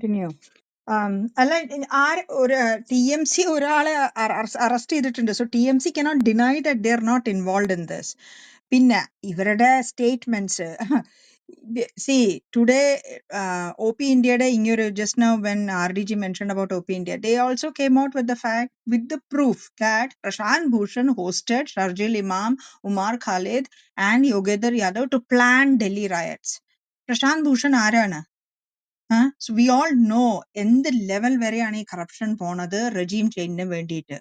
continue. അല്ല ഒരു TMC ഒരാളെ അറസ്റ്റ് ചെയ്തിട്ടുണ്ട്. So TMC cannot deny that they are not involved in this. പിന്നെ ഇവരുടെ statements see today OP India'de ingore just now when RDG mentioned about OP India, they also came out with the fact, with the proof that Prashant Bhushan hosted Sharjil Imam, Umar Khalid and Yogedar Yadav to plan Delhi riots. Prashant Bhushan ആരാണ്? So we all know in the level വരെയാണ് ഈ corruption പോണത് regime change ന് വേണ്ടിയിട്ട്.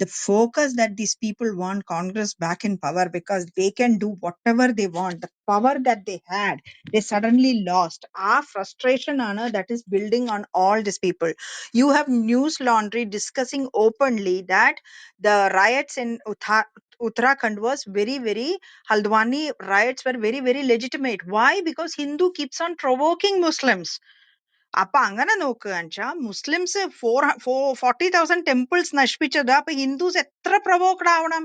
The focus that these people want Congress back in power because they can do whatever they want. The power that they had, they suddenly lost. Our frustration ആണ് that is building on all these people. You have News Laundry discussing openly that the riots in Uttarakhand was very Haldwani riots were very legitimate. Why? Because Hindu keeps on provoking Muslims. അപ്പൊ അങ്ങനെ നോക്കുകയാണെച്ചാ Muslims 40,000 temples നശിപ്പിച്ചത് അപ്പൊ Hindus എത്ര provoked ആവണം?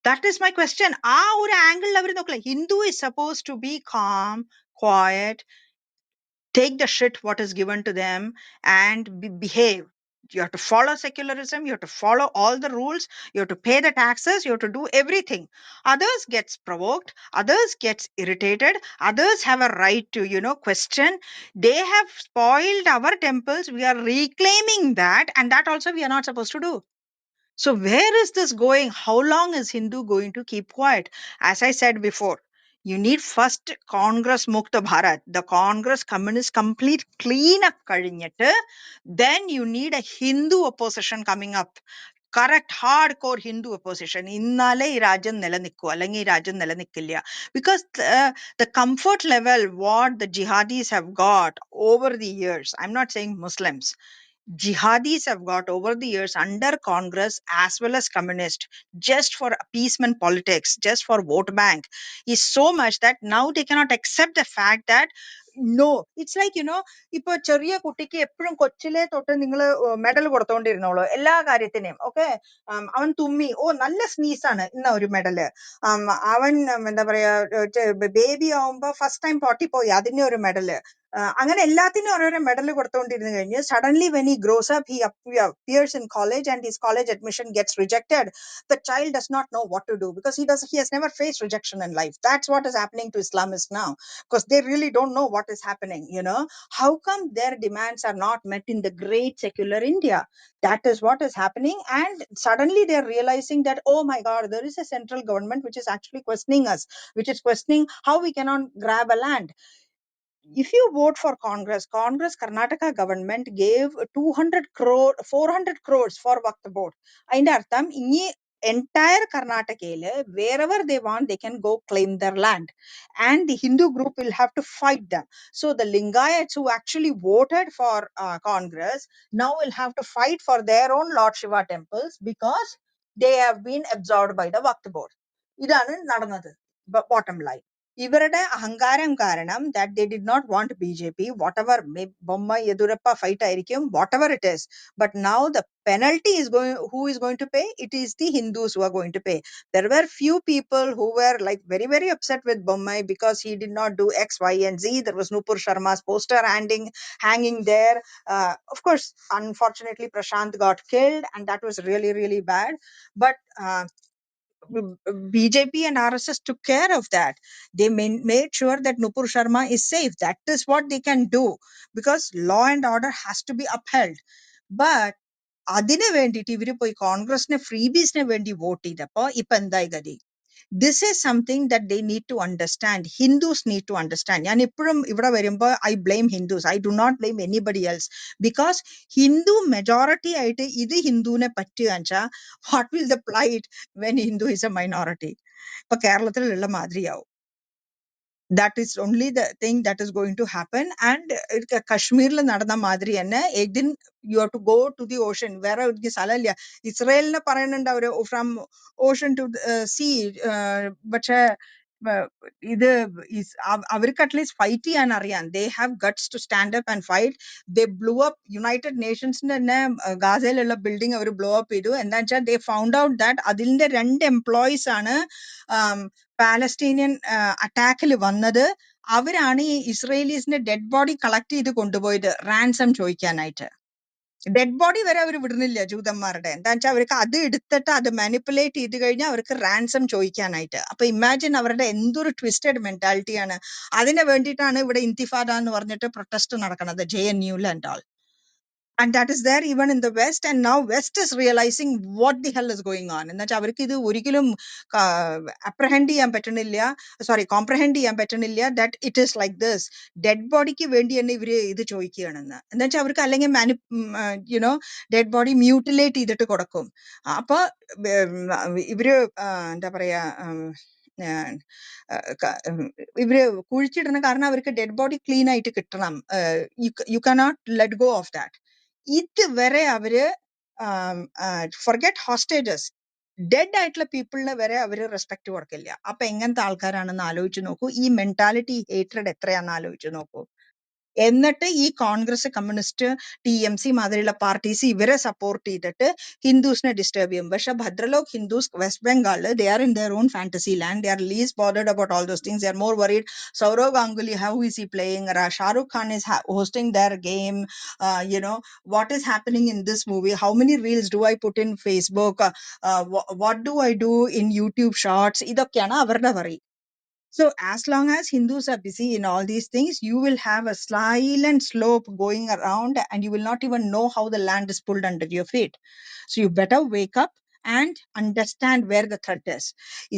That is my question. ആ ഒരു ആംഗിളിൽ അവർ നോക്കില്ല. Hindu is suppose to be calm, quiet, take the shit what is given to them and behave. You have to follow secularism, you have to follow all the rules, you have to pay the taxes, you have to do everything. Others gets provoked, others gets irritated, others have a right to question. They have spoiled our temples, we are reclaiming that, and that also we are not supposed to do. So where is this going? How long is Hindu going to keep quiet? As I said before, you need first Congress Mukta Bharat, the Congress Communist complete clean up കഴിഞ്ഞിട്ട്, then you need a Hindu opposition coming up. Correct hardcore Hindu opposition. ഇന്നാലേ ഈ രാജ്യം നിലനിൽക്കൂ, അല്ലെങ്കിൽ ഈ രാജ്യം നിലനിൽക്കില്ല. Because the comfort level what the jihadis have got over the years, I'm not saying Muslims, jihadis have got over the years under Congress as well as communist, just for appeasement politics, just for vote bank, is so much that now they cannot accept the fact that no, it's like ഇപ്പൊ ചെറിയ കുട്ടിക്ക് എപ്പോഴും കൊച്ചിലെ തൊട്ട് നിങ്ങൾ medal കൊടുത്തോണ്ടിരുന്നോളൂ എല്ലാ കാര്യത്തിനും. Okay, അവൻ തുമ്മി, ഓ നല്ല സ്നീസ് ആണ്, ഇന്ന ഒരു മെഡല്. അവൻ എന്താ പറയാ, ബേബി ആവുമ്പോ ഫസ്റ്റ് ടൈം പോട്ടി പോയി, അതിന് ഒരു മെഡല്. അങ്ങനെ എല്ലാത്തിനും ഓരോരോ മെഡൽ കൊടുത്തുകൊണ്ടിരുന്നു കഴിഞ്ഞ് suddenly when he grows up, he appears in college and his college admission gets rejected. The child does not know what to do because he has never faced rejection in life. That's what is happening to Islamists now, because they really don't know what is happening. How come their demands are not met in the great secular India? That is what is happening, and suddenly they are realizing that, oh my god, there is a central government which is actually questioning us, which is questioning how we cannot grab a land. If you vote for Congress, Karnataka government gave 400 crores for Waqf board. Ainte artham inni entire Karnataka, wherever they want, they can go claim their land, and the Hindu group will have to fight them. So the Lingayats who actually voted for Congress now will have to fight for their own Lord Shiva temples because they have been absorbed by the Waqf board. Idanu nadanathu. Bottom line, ഇവരുടെ അഹങ്കാരം കാരണം that they did not want BJP, whatever Bommai Yediyurappa fight ആയിരിക്കും, whatever it is, but now the penalty is going, who is going to pay? It is the Hindus who are going to pay. There were few people who were like very upset with Bommai because he did not do X, Y and Z. There was Nupur Sharma's poster hanging there. Of course, unfortunately Prashant got killed and that was really bad, but BJP and RSS took care of that. They made sure that Nupur Sharma is safe. That is what they can do because law and order has to be upheld. But അതിനു വേണ്ടിയിട്ട് ഇവര് പോയി കോൺഗ്രസിനെ ഫ്രീബീസിന് വേണ്ടി vote ചെയ്തപ്പോ ഇപ്പൊ എന്തായി ഗതി? This is something that they need to understand. Hindus need to understand. ഞാൻ ഇപ്പോഴും ഇവിടെ വരുമ്പോ I blame Hindus. I do not blame anybody else. Because Hindu majority ആയിട്ട് ഇത് ഹിന്ദുവിനെ പറ്റുകയാണെച്ചാ what will the plight when Hindu is a minority? ഇപ്പൊ കേരളത്തിലുള്ള മാതിരിയാവും. That is only the thing that is going to happen. And Kashmir la നടന്ന മാതിരി തന്നെ ഏകദിൻ you have to go to the ocean. വേറെ ഒരു സ്ഥലമില്ല. ഇസ്രായേലിനെ പറയുന്നുണ്ട് അവര് from ocean to sea. പക്ഷേ ഇത് അവർക്ക് അറ്റ്ലീസ്റ്റ് ഫൈറ്റ് ചെയ്യാൻ അറിയാം. They have guts to stand up and fight. They blew up United Nationsന്റെ തന്നെ ഗാസയിലുള്ള ബിൽഡിംഗ് അവർ ബ്ലോ അപ്പ് ചെയ്തു. എന്താ വെച്ചാൽ they found out that അതിന്റെ 2 employees ആണ് പാലസ്തീനിയൻ അറ്റാക്കിൽ വന്നത്. അവരാണ് ഈ ഇസ്രയേലീസിന്റെ ഡെഡ് ബോഡി കളക്ട് ചെയ്ത് കൊണ്ടുപോയത് റാൻസം ചോദിക്കാനായിട്ട്. ഡെഡ് ബോഡി വരെ അവർ വിടുന്നില്ല ജൂതന്മാരുടെ. എന്താ വെച്ചാൽ അവർക്ക് അത് എടുത്തിട്ട് അത് മാനിപ്പുലേറ്റ് ചെയ്ത് കഴിഞ്ഞാൽ അവർക്ക് റാൻസം ചോദിക്കാനായിട്ട്. അപ്പൊ ഇമാജിൻ അവരുടെ എന്തൊരു ട്വിസ്റ്റഡ് മെന്റാലിറ്റിയാണ്. അതിന് വേണ്ടിയിട്ടാണ് ഇവിടെ ഇന്തിഫാദ എന്ന് പറഞ്ഞിട്ട് പ്രൊട്ടസ്റ്റ് നടക്കുന്നത് JNU and all. And that is there even in the West, and now West is realizing what the hell is going on. എന്നുവെച്ചാൽ അവർക്ക് ഇത് ഒരിക്കലും അപ്രഹെൻഡ് ചെയ്യാൻ പറ്റണില്ല, കോംപ്രഹെൻഡ് ചെയ്യാൻ പറ്റണില്ല that it is like this. Dead ബോഡിക്ക് വേണ്ടി തന്നെ ഇവര് ഇത് ചോദിക്കുകയാണെന്ന്. എന്നുവെച്ചാൽ അവർക്ക് അല്ലെങ്കിൽ യുനോ ഡെഡ് ബോഡി മ്യൂട്ടിലേറ്റ് ചെയ്തിട്ട് കൊടുക്കും. അപ്പൊ ഇവര് എന്താ പറയാ ഏഹ് ഇവര് കുഴിച്ചിടുന്ന കാരണം അവർക്ക് ഡെഡ് ബോഡി ക്ലീൻ ആയിട്ട് കിട്ടണം. You cannot let go of that. ഇതുവരെ അവര് ഫർഗെറ്റ് ഹോസ്റ്റേജസ്, ഡെഡ് ആയിട്ടുള്ള പീപ്പിളിന് വരെ അവര് റെസ്പെക്ട് കൊടുക്കില്ല. അപ്പൊ എങ്ങനത്തെ ആൾക്കാരാണെന്ന് ആലോചിച്ച് നോക്കൂ. ഈ മെന്റാലിറ്റി ഹേറ്റ്രഡ് എത്രയാണെന്ന് ആലോചിച്ച് നോക്കൂ. എന്നിട്ട് ഈ കോൺഗ്രസ്, കമ്മ്യൂണിസ്റ്റ്, TMC മാതിരിയുള്ള പാർട്ടീസ് ഇവരെ സപ്പോർട്ട് ചെയ്തിട്ട് ഹിന്ദുസിനെ ഡിസ്റ്റർബ് ചെയ്യും. പക്ഷെ ഭദ്രലോക് ഹിന്ദുസ് വെസ്റ്റ് ബംഗാളില് they are in their own fantasy land. They are least bothered about all those things. They are more worried. Saurav Ganguly, how is he playing? Shah Rukh Khan is hosting their game. What is happening in this movie? How many reels do I put in Facebook? What do I do in YouTube shorts? ഇതൊക്കെയാണ് അവരുടെ worry. So as long as Hindus are busy in all these things, you will have a silent slope going around and you will not even know how the land is pulled under your feet. So you better wake up and understand where the threat is.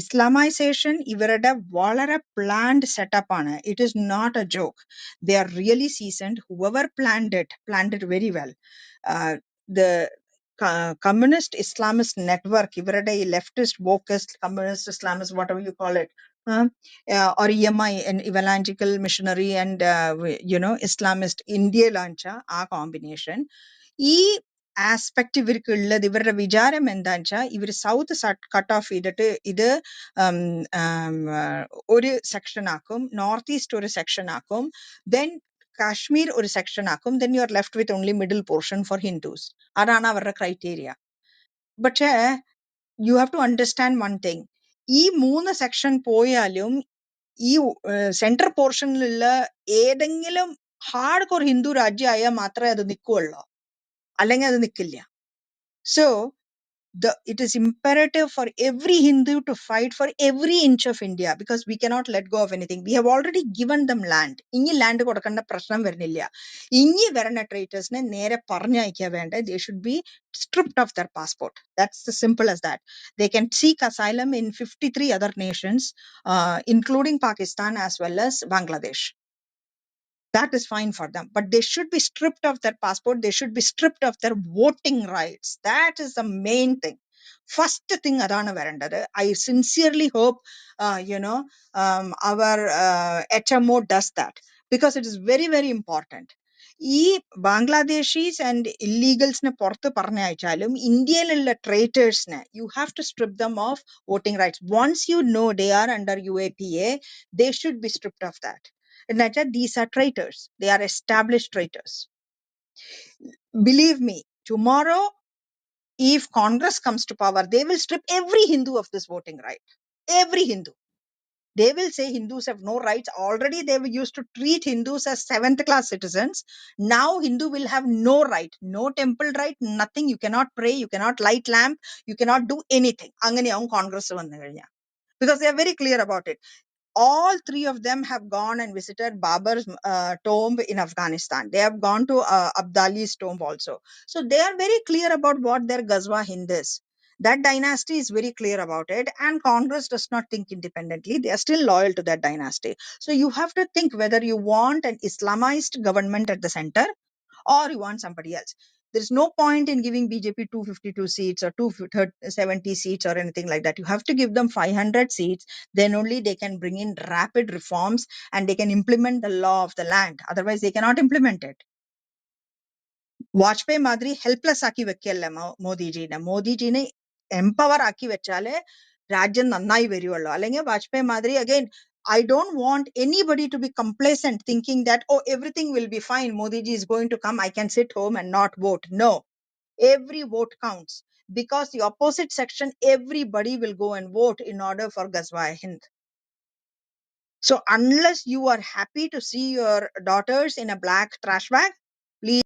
Islamization, ഇവരുടെ വളരെ planned setup ആണ്. It is not a joke. They are really seasoned. Whoever planned it very well. The communist Islamist network, ഇവരുടെ ഈ leftist, wokist, communist Islamist, whatever you call it, or EMI and evangelical missionary and Islamist India launch ആ combination. ഈ aspect ഇവർക്ക് ഉള്ളത്, ഇവരുടെ വിചാരം എന്താന്ന് വെച്ചാൽ ഇവര് സൗത്ത് കട്ട് ഓഫ് ചെയ്തിട്ട് ഇത് ഒരു സെക്ഷൻ ആക്കും, നോർത്ത് ഈസ്റ്റ് ഒരു സെക്ഷൻ ആക്കും, ദെൻ കാശ്മീർ ഒരു സെക്ഷൻ ആക്കും, then you are left with only middle portion for Hindus. അതാണ് അവരുടെ ക്രൈറ്റീരിയ. പക്ഷേ you have to understand one thing. ഈ 3 സെക്ഷൻ പോയാലും ഈ സെൻട്രൽ പോർഷനിലുള്ള ഏതെങ്കിലും ഹാർഡ് കോർ ഹിന്ദു രാജ്യമായാൽ മാത്രമേ അത് നിൽക്കുള്ളൂ, അല്ലെങ്കിൽ അത് നിൽക്കില്ല. So it is imperative for every Hindu to fight for every inch of India, because we cannot let go of anything. We have already given them land. ഇനി ലാൻഡ് കൊടുക്കേണ്ട പ്രശ്നം വരുന്നില്ല. ഇനി വരുന്ന ട്രേറ്റേഴ്സിനെ നേരെ പറഞ്ഞയക്കുക വേണ്ട. They should be stripped of their passport. That's as simple as that. They can seek asylum in 53 other nations, including Pakistan as well as Bangladesh. That is fine for them, but they should be stripped of their passport. They should be stripped of their voting rights. That is the main thing. First thing adana varandadu. I sincerely hope our HMO does that, because it is very very important. ഈ Bangladeshis and ഇല്ലീഗൽസിനെ പുറത്ത് പറഞ്ഞയച്ചാലും ഇന്ത്യയിലുള്ള ട്രേറ്റേഴ്സിനെ you have to strip them of voting rights. Once you know they are under UAPA, they should be stripped of that. Enunchaa, these are traitors. They are established traitors. Believe me, tomorrow, if Congress comes to power, they will strip every Hindu of this voting right. Every Hindu. They will say Hindus have no rights. Already they were used to treat Hindus as 7th class citizens. Now Hindu will have no right, no temple right, nothing. You cannot pray, you cannot light lamp, you cannot do anything. Anganeyavum Congress vannu kazhinja. Because they are very clear about it. All 3 of them have gone and visited Babur's tomb in Afghanistan. They have gone to Abdali's tomb also. So they are very clear about what their Ghazwa Hind is. That dynasty is very clear about it, and Congress does not think independently. They are still loyal to that dynasty. So you have to think whether you want an Islamized government at the center or you want somebody else. There is no point in giving BJP 252 seats or 270 seats or anything like that. You have to give them 500 seats. Then only they can bring in rapid reforms and they can implement the law of the land. Otherwise, they cannot implement it. Vajpayee മാതിരി helpless ആക്കി വെക്കല്ല മോദിജീനെ. മോദിജീനെ empower ആക്കി വെച്ചാലേ രാജ്യം നന്നായി വരുവുള്ളൂ. അല്ലെങ്കിൽ വാജ്പേയി മാതിരി again, I don't want anybody to be complacent thinking that, oh, everything will be fine. Modiji is going to come. I can sit home and not vote. No, every vote counts, because the opposite section, everybody will go and vote in order for Ghazwa Hind. So unless you are happy to see your daughters in a black trash bag, please